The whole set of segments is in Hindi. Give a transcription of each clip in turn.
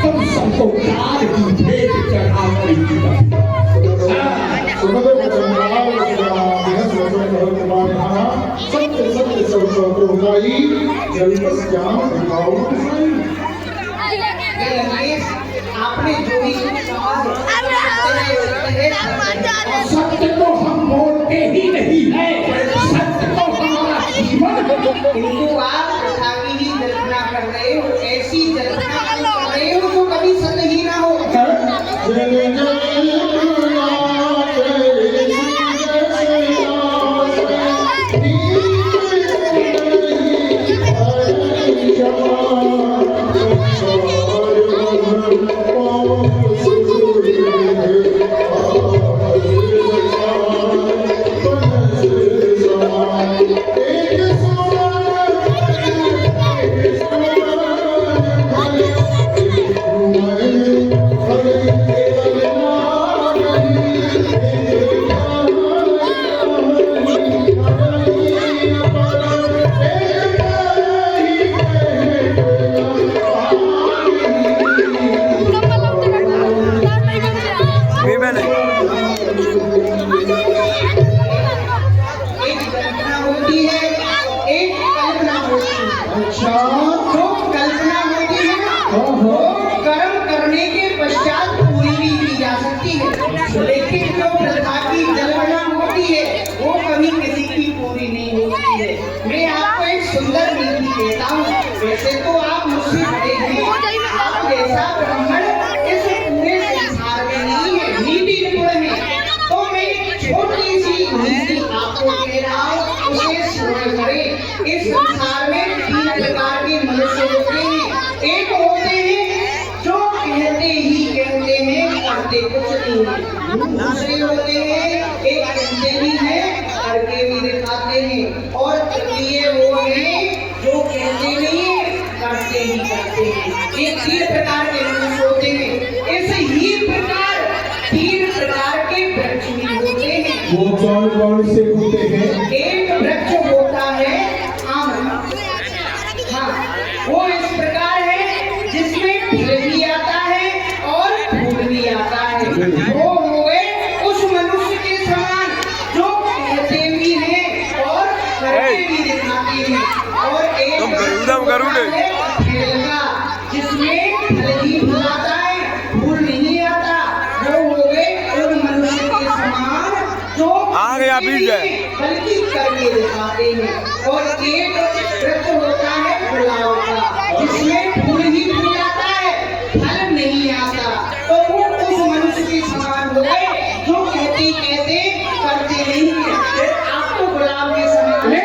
तुम सबको काल की भेंट चढ़ा करेगी। सत्य सत्य सब होगाई जल बस जान दिखाओ। आपने जो भी सत्य तो हम बोलते ही नहीं है, सत्य तो हमारा जीवन है। किंतु आप कथा की ही कल्पना कर रहे हो, ऐसी कल्पना कर रहे हो जो कभी सत्य ही ना हो। वैसे तो आप मुझसे बड़े हैं, आप जैसा ब्राह्मण इस पूरे संसार में नहीं है, नीति निपुण है। तो मैं छोटी सी नीति आपको कह रहा हूँ, उसे श्रवण करें। इस संसार में 3 प्रकार के मनुष्य होते हैं। एक होते हैं जो कहते हैं करते कुछ नहीं है। दूसरे होते हैं एक कहते भी हैं करके भी दिखाते हैं, और तृतीय वो है जो कहते नहीं करते ही करते हैं। ये 3 प्रकार के मनुष्य होते हैं। ऐसे ही प्रकार 3 प्रकार के वृक्ष भी होते हैं। वो कौन से होते हैं? एक वृक्ष होता है आम। हाँ, वो इस प्रकार है जिसमें फल भी आता है और फूल भी आता है। वो हो गए उस मनुष्य के समान जो कहते भी हैं और करके भी दिखाते हैं। और एक जिसमें फल ही फल आता है, फूल नहीं आता। वो हो गए उन मनुष्य के समान जो बल्कि करके दिखाते हैं। और एक वृक्ष होता है गुलाब का, जिसमें फूल ही फूल आता है, फल नहीं आता। तो वो उस मनुष्य के समान हो गए जो कहते करते नहीं है। आपको गुलाब के समान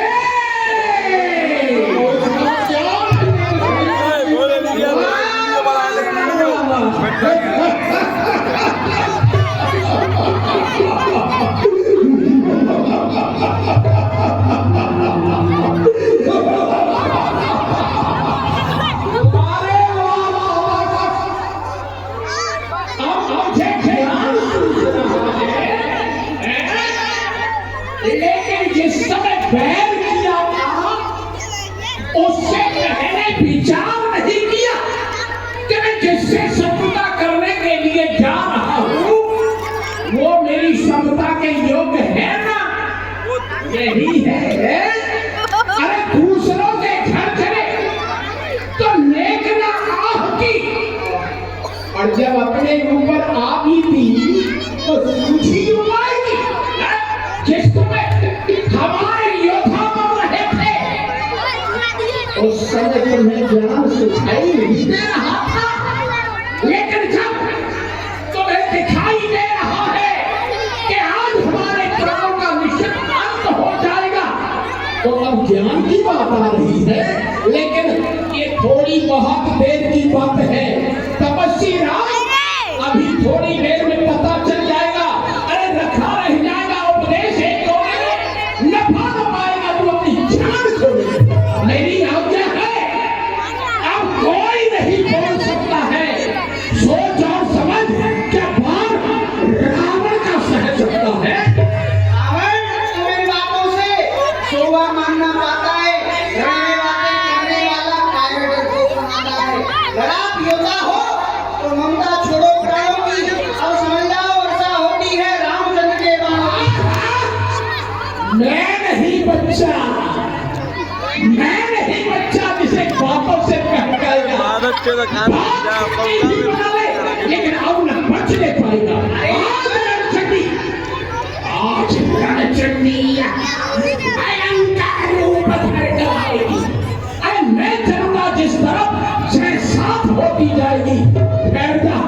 लेकिन जिस समय बैर किया था उससे पहले विचार नहीं किया कि मैं जिससे शत्रुता करने के लिए जा रहा हूँ वो मेरी शत्रुता के योग्य है ना? यही है। अरे दूसरों के घर चले तो नेक ना आह की, और जब अपने ऊपर आ भी थी तो सूझी उड़ाएगी। जिस समय हमारे योद्धा मर रहे थे उस समय तुम्हें ज्ञान सुझाई नहीं दे रहा था, लेकिन जब तुम्हें दिखाई दे रहा है कि आज हमारे प्राणों का निश्चित अंत हो जाएगा तो अब ज्ञान की बात आ रही है। लेकिन ये थोड़ी बहुत देर की बात है। तपस्वी राम, अभी थोड़ी देर में पता चल जाएगा। अरे रखा रह जाएगा उपदेश एक तो नफा न पाएगा तो अपनी जान छोड़ेगा। मेरी आज्ञा है, अब कोई नहीं बोल सकता है। सोच और समझ क्या बार रावण का सह सकता है? रावण तुम्हारी बातों से शोभा मानना पाता है, रहने बातें कहने वाला कायर को बनाता है। अगर आप योद्धा हो अब ममता छोड़ो प्राणों की, अब समझ जाओ वर्षा होती है रामचंद्र के बाणों की। मैं नहीं बच्चा जिसे बातों से बहकाएगा। बात नहीं बना ले, लेकिन अब न बच ले पाएगा। आज रणचंडी भयंकर रूप धारण कराएगी। अरे मैं चलूंगा जिस तरफ छह सात होती जाएगी। बैठ जा।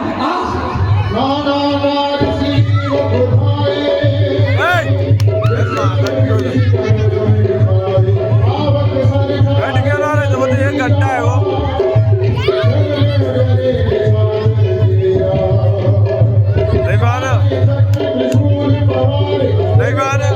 नाना ऋषि वो बुझाए आवक सारे घंटा है वो नहीं मारा नहीं मारा